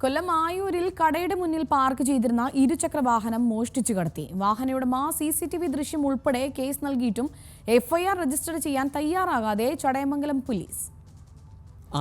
കൊല്ലം ആയൂരിൽ കടയുടെ മുന്നിൽ പാർക്ക് ചെയ്തിരുന്ന ഇരുചക്ര വാഹനം മോഷ്ടിച്ചു കടത്തി. വാഹനയുടമ CCTV ദൃശ്യം ഉൾപ്പെടെ കേസ് നൽകിയിട്ടും FIR രജിസ്റ്റർ ചെയ്യാൻ തയ്യാറാകാതെ ചടയമംഗലം പോലീസ്.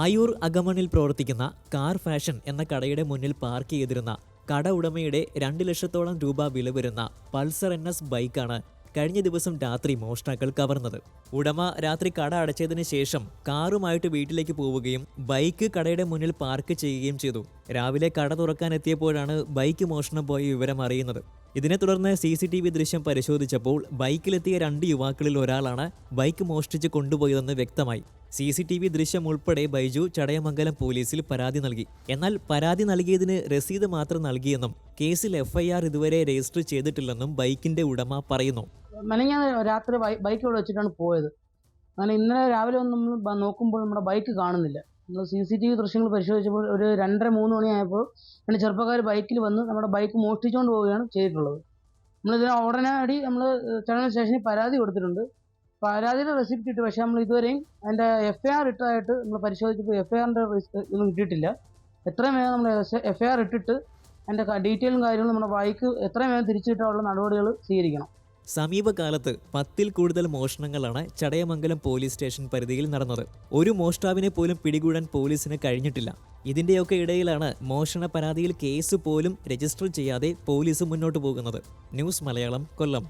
ആയൂർ അകമണിൽ പ്രവർത്തിക്കുന്ന കാർ ഫാഷൻ എന്ന കടയുടെ മുന്നിൽ പാർക്ക് ചെയ്തിരുന്ന കട ഉടമയുടെ 2 ലക്ഷത്തോളം രൂപ വില വരുന്ന പൾസർ NS ബൈക്കാണ് കഴിഞ്ഞ ദിവസം രാത്രി മോഷ്ടാക്കൾ കവർന്നത്. ഉടമ രാത്രി കട അടച്ചതിന് ശേഷം കാറുമായിട്ട് വീട്ടിലേക്ക് പോവുകയും ബൈക്ക് കടയുടെ മുന്നിൽ പാർക്ക് ചെയ്യുകയും ചെയ്തു. രാവിലെ കട തുറക്കാനെത്തിയപ്പോഴാണ് ബൈക്ക് മോഷണം പോയ വിവരം അറിയുന്നത്. ഇതിനെ തുടർന്ന് CCTV ദൃശ്യം പരിശോധിച്ചപ്പോൾ ബൈക്കിലെത്തിയ 2 യുവാക്കളിൽ ഒരാളാണ് ബൈക്ക് മോഷ്ടിച്ച് കൊണ്ടുപോയതെന്ന് വ്യക്തമായി. CCTV ദൃശ്യം ഉൾപ്പെടെ ബൈജു ചടയമംഗലം പോലീസിൽ പരാതി നൽകി. എന്നാൽ പരാതി നൽകിയതിന് രസീത് മാത്രം നൽകിയെന്നും കേസിൽ FIR ഇതുവരെ രജിസ്റ്റർ ചെയ്തിട്ടില്ലെന്നും ബൈക്കിന്റെ ഉടമ പറയുന്നു. മെനഞ്ഞാന്ന് രാത്രി ബൈക്ക് ഇവിടെ വെച്ചിട്ടാണ് പോയത്. അങ്ങനെ ഇന്നലെ രാവിലെ ഒന്ന് നമ്മൾ നോക്കുമ്പോൾ നമ്മുടെ ബൈക്ക് കാണുന്നില്ല. നമ്മൾ CCTV ദൃശ്യങ്ങൾ പരിശോധിച്ചപ്പോൾ ഒരു 2:30-3 മണിയായപ്പോൾ 2 ചെറുപ്പക്കാർ ബൈക്കിൽ വന്ന് നമ്മുടെ ബൈക്ക് മോഷ്ടിച്ചുകൊണ്ട് പോവുകയാണ് ചെയ്തിട്ടുള്ളത്. നമ്മളിതിന് ഉടനടി നമ്മൾ ചടയമംഗലം സ്റ്റേഷനിൽ പരാതി കൊടുത്തിട്ടുണ്ട്. പരാതിയുടെ റെസിപ്റ്റ് ഇട്ട്, പക്ഷേ നമ്മൾ ഇതുവരെയും അതിൻ്റെ FIR ഇട്ടതായിട്ട് നമ്മൾ പരിശോധിച്ചപ്പോൾ FIRൻ്റെ ഒന്നും കിട്ടിയിട്ടില്ല. എത്രയും വേഗം നമ്മൾ FIR ഇട്ടിട്ട് അതിൻ്റെ ഡീറ്റെയിലും കാര്യങ്ങളും നമ്മുടെ ബൈക്ക് എത്രയും വേഗം തിരിച്ചു കിട്ടാനുള്ള നടപടികൾ സ്വീകരിക്കണം. സമീപകാലത്ത് 10-ൽ കൂടുതൽ മോഷണങ്ങളാണ് ചടയമംഗലം പോലീസ് സ്റ്റേഷൻ പരിധിയിൽ നടന്നത്. ഒരു മോഷ്ടാവിനെ പോലും പിടികൂടാൻ പോലീസിന് കഴിഞ്ഞിട്ടില്ല. ഇതിന്റെയൊക്കെ ഇടയിലാണ് മോഷണ പരാതിയിൽ കേസ് പോലും രജിസ്റ്റർ ചെയ്യാതെ പോലീസ് മുന്നോട്ട് പോകുന്നത്. ന്യൂസ് മലയാളം, കൊല്ലം.